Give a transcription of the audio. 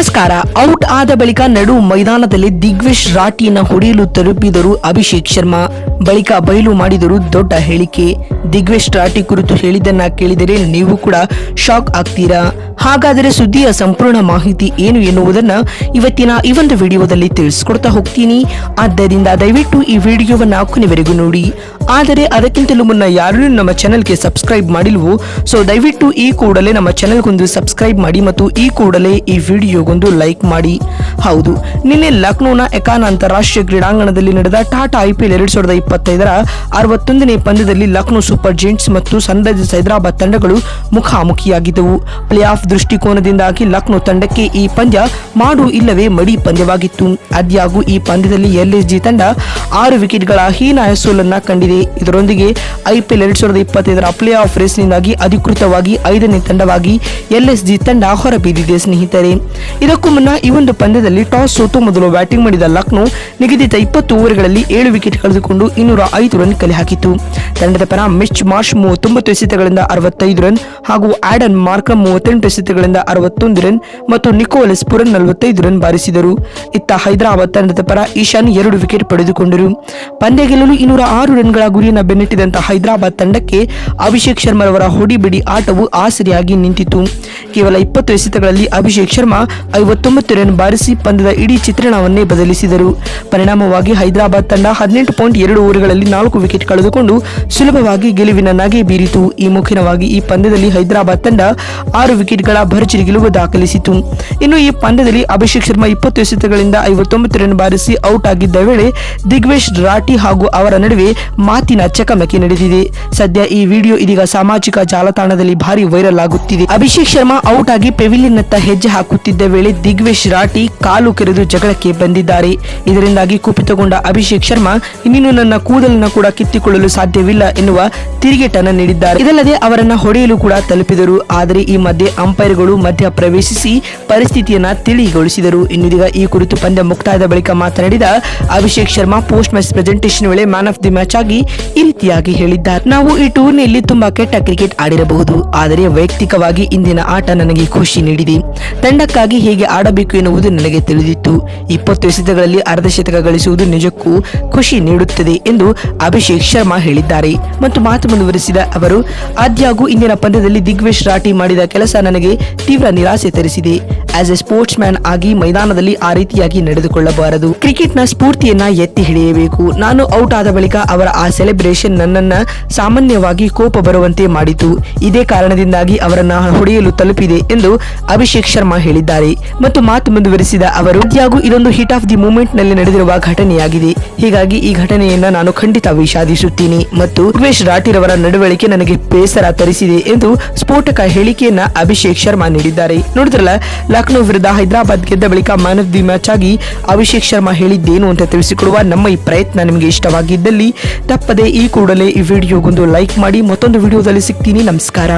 ನಮಸ್ಕಾರ. ಔಟ್ ಆದ ಬಳಿಕ ನಡು ಮೈದಾನದಲ್ಲಿ ದಿಗ್ವಿಶ್ ರಾಟಿಯನ್ನ ಹೊಡೆಯಲು ತಲುಪಿದರು ಅಭಿಷೇಕ್ ಶರ್ಮಾ. ಬಳಿಕ ಬಯಲು ಮಾಡಿದರು ದೊಡ್ಡ ಹೇಳಿಕೆ. ದಿಗ್ವಿಶ್ ರಾಟಿ ಕುರಿತು ಹೇಳಿದ್ದನ್ನ ಕೇಳಿದರೆ ನೀವು ಕೂಡ ಶಾಕ್ ಆಗ್ತೀರಾ. ಹಾಗಾದರೆ ಸುದ್ದಿಯ ಸಂಪೂರ್ಣ ಮಾಹಿತಿ ಏನು ಎನ್ನುವುದನ್ನ ಇವತ್ತಿನ ಈ ಒಂದು ವಿಡಿಯೋದಲ್ಲಿ ತಿಳಿಸ್ಕೊಡ್ತಾ ಹೋಗ್ತೀನಿ. ಆದ್ದರಿಂದ ದಯವಿಟ್ಟು ಈ ವಿಡಿಯೋವನ್ನ ಕೊನೆವರೆಗೂ ನೋಡಿ. ಆದರೆ ಅದಕ್ಕಿಂತಲೂ ಮುನ್ನ ಯಾರು ನಮ್ಮ ಚಾನೆಲ್ಗೆ ಸಬ್ಸ್ಕ್ರೈಬ್ ಮಾಡಿಲ್ವೋ ಸೊ ದಯವಿಟ್ಟು ಈ ಕೂಡಲೇ ನಮ್ಮ ಚಾನೆಲ್ಗೊಂದು ಸಬ್ಸ್ಕ್ರೈಬ್ ಮಾಡಿ ಮತ್ತು ಈ ಕೂಡಲೇ ಈ ವಿಡಿಯೋಗೊಂದು ಲೈಕ್ ಮಾಡಿ. ಹೌದು, ನಿನ್ನೆ ಲಕ್ನೋನ ಎಕಾನ್ ಅಂತಾರಾಷ್ಟ್ರೀಯ ಕ್ರೀಡಾಂಗಣದಲ್ಲಿ ನಡೆದ ಟಾಟಾ IPL 2025ರ 61ನೇ ಪಂದ್ಯದಲ್ಲಿ ಲಕ್ನೋ ಸೂಪರ್ ಜೈಂಟ್ಸ್ ಮತ್ತು ಸನ್ರೈಸರ್ಸ್ ಹೈದರಾಬಾದ್ ತಂಡಗಳು ಮುಖಾಮುಖಿಯಾಗಿದ್ದವು. ಪ್ಲೇ ಆಫ್ ದೃಷ್ಟಿಕೋನದಿಂದಾಗಿ ಲಕ್ನೋ ತಂಡಕ್ಕೆ ಈ ಪಂದ್ಯ ಮಾಡು ಇಲ್ಲವೇ ಮಡಿ ಪಂದ್ಯವಾಗಿತ್ತು. ಆದ್ಯಾಗೂ ಈ ಪಂದ್ಯದಲ್ಲಿ LSG ತಂಡ 6 ವಿಕೆಟ್ಗಳ ಹೀನಾಯ ಸೋಲನ್ನ ಕಂಡಿದೆ. ಇದರೊಂದಿಗೆ IPL 2025ರ ಪ್ಲೇ ಆಫ್ ರೇಸ್ನಿಂದಾಗಿ ಅಧಿಕೃತವಾಗಿ 5ನೇ ತಂಡವಾಗಿ LSG ತಂಡ ಹೊರಬಿದ್ದಿದೆ ಸ್ನೇಹಿತರೆ. ಇದಕ್ಕೂ ಮುನ್ನ ಈ ಒಂದು ಪಂದ್ಯದಲ್ಲಿ ಟಾಸ್ ಸೋತು ಮೊದಲು ಬ್ಯಾಟಿಂಗ್ ಮಾಡಿದ ಲಕ್ನೋ ನಿಗದಿತ 20 ಓವರ್ಗಳಲ್ಲಿ 7 ವಿಕೆಟ್ ಕಳೆದುಕೊಂಡು 205 ರನ್ ಕಲೆ ಹಾಕಿತು. ತಂಡದ ಪರ ಮಿಚ್ ಮಾರ್ಷ್ 39 ಎಸೆತಗಳಿಂದ 65 ರನ್ ಹಾಗೂ ಆಡನ್ ಮಾರ್ಕಮ್ 38 ಎಸೆತಗಳಿಂದ 61 ರನ್ ಮತ್ತು ನಿಕೋಲಸ್ ಪುರನ್ 45 ರನ್ ಬಾರಿಸಿದರು. ಇತ್ತ ಹೈದರಾಬಾದ್ ತಂಡದ ಪರ ಈಶಾನ್ 2 ವಿಕೆಟ್ ಪಡೆದುಕೊಂಡರು. ಪಂದ್ಯ ಗೆಲ್ಲಲು 206 ರನ್ಗಳ ಗುರಿಯನ್ನು ಬೆನ್ನಟ್ಟಿದಂತಹ ಹೈದರಾಬಾದ್ ತಂಡಕ್ಕೆ ಅಭಿಷೇಕ್ ಶರ್ಮಾ ಅವರ ಹೊಡಿಬಿಡಿ ಆಟವು ಆಸರೆಯಾಗಿ ನಿಂತಿತು. ಕೇವಲ 20 ಎಸೆತಗಳಲ್ಲಿ ಅಭಿಷೇಕ್ ಶರ್ಮಾ 59 ರನ್ ಬಾರಿಸಿ ಪಂದ್ಯದ ಇಡೀ ಚಿತ್ರಣವನ್ನೇ ಬದಲಿಸಿದರು. ಪರಿಣಾಮವಾಗಿ ಹೈದರಾಬಾದ್ ತಂಡ 18.2 ಓವರ್ಗಳಲ್ಲಿ 4 ವಿಕೆಟ್ ಕಳೆದುಕೊಂಡು ಸುಲಭವಾಗಿ ಗೆಲುವಿನ ನಗೆ ಬೀರಿತು. ಈ ಮುಖೇನವಾಗಿ ಈ ಪಂದ್ಯದಲ್ಲಿ ಹೈದರಾಬಾದ್ ತಂಡ 6 ವಿಕೆಟ್ಗಳ ಭರ್ಜರಿ ಗೆಲುವು ದಾಖಲಿಸಿತು. ಇನ್ನು ಈ ಪಂದ್ಯದಲ್ಲಿ ಅಭಿಷೇಕ್ ಶರ್ಮಾ 20 ಎಸೆತಗಳಿಂದ 59 ರನ್ ಬಾರಿಸಿ ಔಟ್ ಆಗಿದ್ದ ವೇಳೆ ದಿಗ್ವಿಶ್ ರಾಟಿ ಹಾಗೂ ಅವರ ನಡುವೆ ಮಾತಿನ ಚಕಮಕಿ ನಡೆದಿದೆ. ಸದ್ಯ ಈ ವಿಡಿಯೋ ಇದೀಗ ಸಾಮಾಜಿಕ ಜಾಲತಾಣದಲ್ಲಿ ಭಾರಿ ವೈರಲ್ ಆಗುತ್ತಿದೆ. ಅಭಿಷೇಕ್ ಶರ್ಮಾ ಔಟ್ ಆಗಿ ಪೆವಿಲಿಯನ್ ನತ್ತ ಹೆಜ್ಜೆ ಹಾಕುತ್ತಿದ್ದ ವೇಳೆ ದಿಗ್ವಿಶ್ ರಾಟಿ ಕಾಲು ಕೆರೆದು ಜಗಳಕ್ಕೆ ಬಂದಿದ್ದಾರೆ. ಇದರಿಂದಾಗಿ ಕುಪಿತಗೊಂಡ ಅಭಿಷೇಕ್ ಶರ್ಮಾ ಇನ್ನೇನು ನನ್ನ ಕೂದಲನ್ನು ಕೂಡ ಕಿತ್ತಿಕೊಳ್ಳಲು ಸಾಧ್ಯವಿಲ್ಲ ಎನ್ನುವ ತಿರುಗೇಟನ್ನ ನೀಡಿದ್ದಾರೆ. ಇದಲ್ಲದೆ ಅವರನ್ನ ಹೊಡೆಯಲು ಕೂಡ ತಲುಪಿದರು. ಆದರೆ ಈ ಮಧ್ಯೆ ಅಂಪೈರ್ಗಳು ಮಧ್ಯ ಪ್ರವೇಶಿಸಿ ಪರಿಸ್ಥಿತಿಯನ್ನ ತಿಳಿಗೊಳಿಸಿದರು. ಇನ್ನೀಗ ಈ ಕುರಿತು ಪಂದ್ಯ ಮುಕ್ತಾಯದ ಬಳಿಕ ಮಾತನಾಡಿದ Abhishek Sharma post match presentation ವೇಳೆ ಮ್ಯಾನ್ ಆಫ್ ದಿ ಮ್ಯಾಚ್ ಆಗಿ ಈ ರೀತಿಯಾಗಿ ಹೇಳಿದ್ದಾರೆ. ನಾವು ಈ ಟೂರ್ನಿಯಲ್ಲಿ ತುಂಬಾ ಕೆಟ್ಟ ಕ್ರಿಕೆಟ್ ಆಡಿರಬಹುದು, ಆದರೆ ವೈಯಕ್ತಿಕವಾಗಿ ಇಂದಿನ ಆಟ ನನಗೆ ಖುಷಿ ನೀಡಿದೆ. ತಂಡಕ್ಕಾಗಿ ಹೇಗೆ ಆಡಬೇಕು ಎನ್ನುವುದು ನನಗೆ ತಿಳಿದಿತ್ತು. 20 ಎಸೆತಗಳಲ್ಲಿ ಅರ್ಧ ಶತಕ ಗಳಿಸುವುದು ನಿಜಕ್ಕೂ ಖುಷಿ ನೀಡುತ್ತದೆ ಎಂದು ಅಭಿಷೇಕ್ ಶರ್ಮಾ ಹೇಳಿದ್ದಾರೆ. ಮತ್ತು ಮಾತು ಮುಂದುವರಿಸಿದ ಅವರು, ಆದ್ಯಾಗೂ ಇಂದಿನ ಪಂದ್ಯದಲ್ಲಿ ದಿಗ್ವಿಶ್ ರಾಟಿ ಮಾಡಿದ ಕೆಲಸ ನನಗೆ ತೀವ್ರ ನಿರಾಸೆ ತರಿಸಿದೆ. ಆಸ್ ಎ ಸ್ಪೋರ್ಟ್ಸ್ ಮ್ಯಾನ್ ಆಗಿ ಮೈದಾನದಲ್ಲಿ ಆ ರೀತಿಯಾಗಿ ನಡೆದುಕೊಳ್ಳಬಾರದು. ಕ್ರಿಕೆಟ್ ನ ಸ್ಫೂರ್ತಿಯನ್ನ ಎತ್ತಿ ಹಿಡಿಯಬೇಕು. ನಾನು ಔಟ್ ಆದ ಬಳಿಕ ಅವರ ಆ ಸೆಲೆಬ್ರೇಷನ್ ನನ್ನನ್ನ ಸಾಮಾನ್ಯವಾಗಿ ಕೋಪ ಬರುವಂತೆ ಮಾಡಿತು. ಇದೇ ಕಾರಣದಿಂದಾಗಿ ಅವರನ್ನ ಹೊಡೆಯಲು ತಲುಪಿದೆ ಎಂದು ಅಭಿಷೇಕ್ ಶರ್ಮಾ ಹೇಳಿದ್ದಾರೆ. ಮತ್ತು ಮಾತು ಮುಂದುವರಿಸಿದ ಅವರು, ಆದ್ಯಾಗೂ ಇದೊಂದು ಹಿಟ್ ಆಫ್ ದಿ ಮೂಮೆಂಟ್ ನಲ್ಲಿ ನಡೆದಿರುವ ಘಟನೆಯಾಗಿದೆ. ಹೀಗಾಗಿ ಈ ಘಟನೆಯನ್ನ ನಾನು ಖಂಡಿತ ವಿಷಾದಿಸುತ್ತೀನಿ ಮತ್ತು ದಿಗ್ವಿಶ್ ರಾಟಿರವರ ನಡವಳಿಕೆ ನನಗೆ ಬೇಸರ ತರಿಸಿದೆ ಎಂದು ಸ್ಫೋಟಕ ಹೇಳಿಕೆಯನ್ನ ಅಭಿಷೇಕ್ ಶರ್ಮಾ ನೀಡಿದ್ದಾರೆ. ನೋಡಿದ್ರಲ್ಲ, ಲಕ್ನೋ ವಿರುದ್ಧ ಹೈದರಾಬಾದ್ ಗೆದ್ದ ಬಳಿಕ ಮ್ಯಾನ್ ಆಫ್ ದಿ ಮ್ಯಾಚ್ ಆಗಿ ಅಭಿಷೇಕ್ ಶರ್ಮಾ ಹೇಳಿದ್ದೇನು ಅಂತ ತಿಳಿಸಿಕೊಡುವ ನಮ್ಮ ಈ ಪ್ರಯತ್ನ ನಿಮಗೆ ಇಷ್ಟವಾಗಿದ್ದಲ್ಲಿ ತಪ್ಪದೆ ಈ ಕೂಡಲೇ ಈ ವಿಡಿಯೋಗೊಂದು ಲೈಕ್ ಮಾಡಿ. ಮತ್ತೊಂದು ವಿಡಿಯೋದಲ್ಲಿ ಸಿಗ್ತೀನಿ. ನಮಸ್ಕಾರ.